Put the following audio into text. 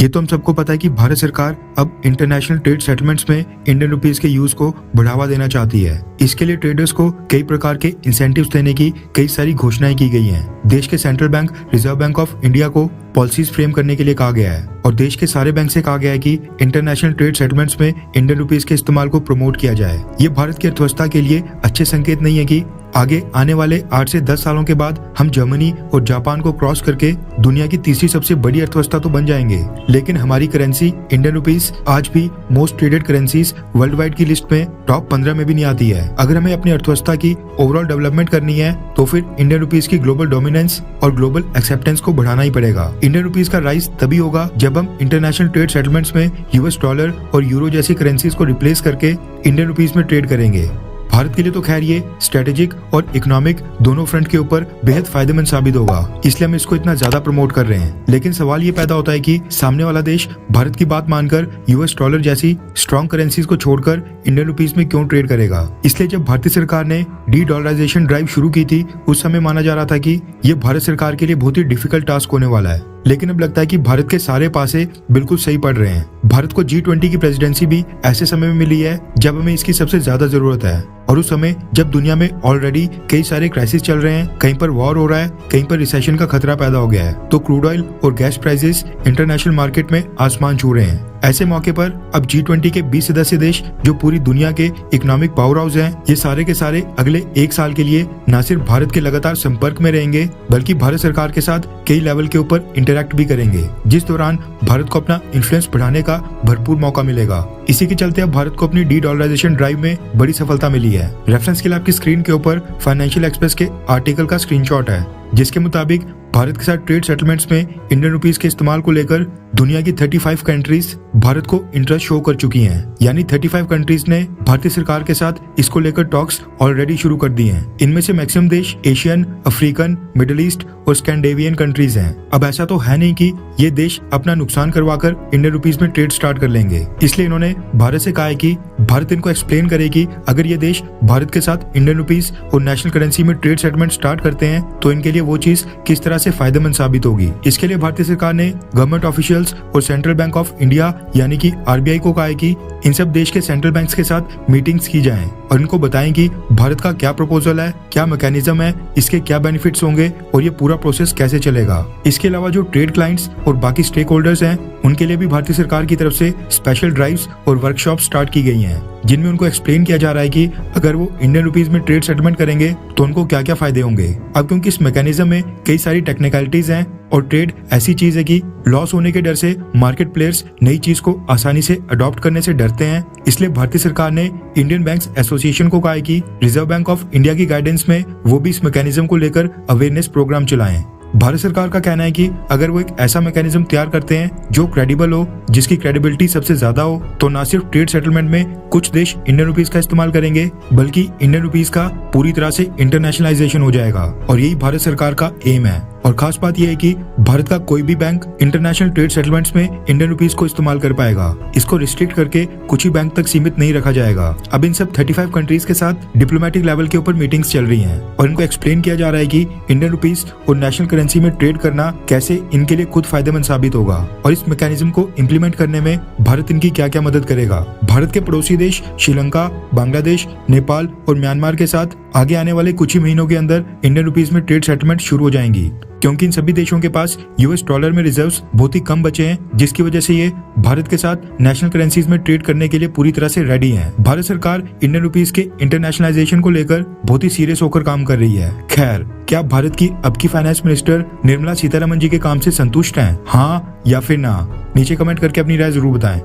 ये तो हम सबको पता है कि भारत सरकार अब इंटरनेशनल ट्रेड सेटलमेंट्स में इंडियन रुपीस के यूज को बढ़ावा देना चाहती है। इसके लिए ट्रेडर्स को कई प्रकार के इंसेंटिव्स देने की कई सारी घोषणाएं की गई हैं। देश के central bank reserve bank of India को पॉलिसीज फ्रेम करने के लिए कहा गया है और देश के सारे बैंक से कहा गया है कि इंटरनेशनल ट्रेड सेटलमेंट्स में इंडियन रुपीस के इस्तेमाल को प्रमोट किया जाए। ये भारत की अर्थव्यवस्था के लिए अच्छे संकेत नहीं है कि आगे आने वाले 8 से 10 सालों के बाद हम जर्मनी और जापान को क्रॉस करके दुनिया की तीसरी सबसे बड़ी अर्थव्यवस्था तो बन जाएंगे, लेकिन हमारी करेंसी इंडियन रुपीस आज भी most traded currencies world wide की लिस्ट में टॉप 15 में भी नहीं आती है। अगर हमें अपनी अर्थव्यवस्था की ओवरऑल डेवलपमेंट करनी है तो फिर इंडियन रुपीस की ग्लोबल डोमिनेंस और ग्लोबल एक्सेप्टेंस को बढ़ाना ही पड़ेगा। इंडियन रुपीस का राइज तभी होगा जब हम इंटरनेशनल ट्रेड सेटलमेंट्स में यूएस डॉलर और यूरो जैसी करेंसीज को रिप्लेस करके इंडियन रुपीस में ट्रेड करेंगे। भारत के लिए तो खैर ये स्ट्रेटेजिक और इकोनॉमिक दोनों फ्रंट के ऊपर बेहद फायदेमंद साबित होगा, इसलिए हम इसको इतना ज्यादा प्रमोट कर रहे हैं। लेकिन सवाल ये पैदा होता है कि सामने वाला देश भारत की बात मानकर यूएस डॉलर जैसी स्ट्रॉन्ग करेंसीज को छोड़कर इंडियन रुपीस में क्यों ट्रेड करेगा। इसलिए जब भारतीय सरकार ने डी डॉलराइजेशन ड्राइव शुरू की थी उस समय माना जा रहा था कि ये भारत सरकार के लिए बहुत ही डिफिकल्ट टास्क होने वाला है, लेकिन अब लगता है कि भारत के सारे पासे बिल्कुल सही पड़ रहे हैं। भारत को G20 की प्रेसिडेंसी भी ऐसे समय में मिली है जब हमें इसकी सबसे ज्यादा जरूरत है और उस समय जब दुनिया में ऑलरेडी कई सारे क्राइसिस चल रहे हैं, कहीं पर वॉर हो रहा है, कहीं पर रिसेशन का खतरा पैदा हो गया है, तो क्रूड ऑयल और गैस प्राइसेस इंटरनेशनल मार्केट में आसमान छू रहे हैं। ऐसे मौके पर अब G20 के 20 सदस्य देश जो पूरी दुनिया के इकोनॉमिक पावर हाउस हैं, ये सारे के सारे अगले 1 साल के लिए न सिर्फ भारत के लगातार संपर्क में रहेंगे बल्कि भारत सरकार के साथ कई लेवल के ऊपर इंटरैक्ट भी करेंगे, जिस दौरान भारत को अपना इन्फ्लुएंस बढ़ाने का भरपूर मौका मिलेगा। इसी के चलते अब भारत को अपनी डी डॉलराइजेशन ड्राइव में बड़ी सफलता मिली है। रेफरेंस के लिए आपकी स्क्रीन के ऊपर फाइनेंशियल एक्सप्रेस के आर्टिकल का स्क्रीनशॉट है, जिसके मुताबिक भारत के साथ ट्रेड सेटलमेंट्स में इंडियन रुपीस के इस्तेमाल को लेकर दुनिया की 35 कंट्रीज भारत को इंटरेस्ट शो कर चुकी हैं। यानी 35 कंट्रीज ने भारतीय सरकार के साथ इसको लेकर टॉक्स ऑलरेडी शुरू कर दी हैं। इनमें से मैक्सिमम देश एशियन, अफ्रीकन, मिडिल ईस्ट और स्कैंडिनेवियन कंट्रीज हैं। अब ऐसा तो है नहीं कि ये देश अपना नुकसान करवाकर इंडियन रुपीस में ट्रेड स्टार्ट कर लेंगे, इसलिए इन्होंने भारत से कहा है कि भारत इनको एक्सप्लेन करे कि अगर ये देश भारत के साथ इंडियन रुपीस और नेशनल करेंसी में ट्रेड सेटलमेंट स्टार्ट करते हैं तो इनके लिए वो चीज किस तरह से फायदेमंद साबित होगी। इसके लिए भारतीय सरकार ने गवर्नमेंट ऑफिशियल्स और सेंट्रल बैंक ऑफ इंडिया यानी कि आरबीआई को कहा है कि इन सब देश के सेंट्रल बैंक्स के साथ मीटिंग्स की जाएं और इनको बताएं कि भारत का क्या प्रपोजल है, क्या मैकेनिज्म है, इसके क्या बेनिफिट्स होंगे और ये पूरा प्रोसेस कैसे चलेगा। इसके अलावा जो ट्रेड क्लाइंट्स और बाकी स्टेक होल्डर्स हैं उनके लिए भी भारतीय सरकार की तरफ से स्पेशल ड्राइव्स और वर्कशॉप स्टार्ट की गई हैं, जिनमें उनको एक्सप्लेन किया जा रहा है कि अगर वो इंडियन रुपीस में ट्रेड सेटलमेंट करेंगे तो उनको क्या क्या फायदे होंगे। अब क्योंकि इस मैकेनिज्म में कई सारी टेक्निकलिटीज हैं और ट्रेड ऐसी चीज है कि लॉस होने के डर से मार्केट प्लेयर्स नई चीज को आसानी से अडॉप्ट करने से डरते हैं, इसलिए भारतीय सरकार ने इंडियन बैंक्स एसोसिएशन को कहा है कि रिजर्व बैंक ऑफ इंडिया की गाइडेंस में वो भी इस मैकेनिज्म को लेकर अवेयरनेस प्रोग्राम चलाएं। भारत सरकार का कहना है कि अगर वो एक ऐसा मैकेनिज्म तैयार करते हैं जो क्रेडिबल हो, जिसकी क्रेडिबिलिटी सबसे ज्यादा हो, तो न सिर्फ ट्रेड सेटलमेंट में कुछ देश इंडियन रुपीस का इस्तेमाल करेंगे बल्कि इंडियन रुपीस का पूरी तरह से इंटरनेशनलाइजेशन हो जाएगा और यही भारत सरकार का एम है। और खास बात यह है कि भारत का कोई भी बैंक इंटरनेशनल ट्रेड सेटलमेंट्स में इंडियन रुपीस को इस्तेमाल कर पाएगा। इसको रिस्ट्रिक्ट करके कुछ ही बैंक तक सीमित नहीं रखा जाएगा। अब इन सब 35 कंट्रीज के साथ डिप्लोमेटिक लेवल के ऊपर मीटिंग्स चल रही हैं और इनको एक्सप्लेन किया जा रहा है कि इंडियन रुपीस और नेशनल करेंसी में ट्रेड करना कैसे इनके लिए खुद फायदेमंद साबित होगा और इस मैकेनिज्म को इम्प्लीमेंट करने में भारत इनकी क्या क्या मदद करेगा। भारत के पड़ोसी देश श्रीलंका, बांग्लादेश, नेपाल और म्यांमार के साथ आगे आने वाले कुछ ही महीनों के अंदर इंडियन रुपीस में ट्रेड सेटलमेंट शुरू हो जाएंगी, क्योंकि इन सभी देशों के पास यूएस डॉलर में रिजर्व्स बहुत ही कम बचे हैं, जिसकी वजह से ये भारत के साथ नेशनल करेंसीज में ट्रेड करने के लिए पूरी तरह से रेडी हैं। भारत सरकार इंडियन रुपीस के इंटरनेशनलाइजेशन को लेकर बहुत ही सीरियस होकर काम कर रही है। खैर, क्या भारत की अब की फाइनेंस मिनिस्टर निर्मला सीतारमण जी के काम से संतुष्ट हैं? हाँ या फिर ना? नीचे कमेंट करके अपनी राय जरूर बताएं।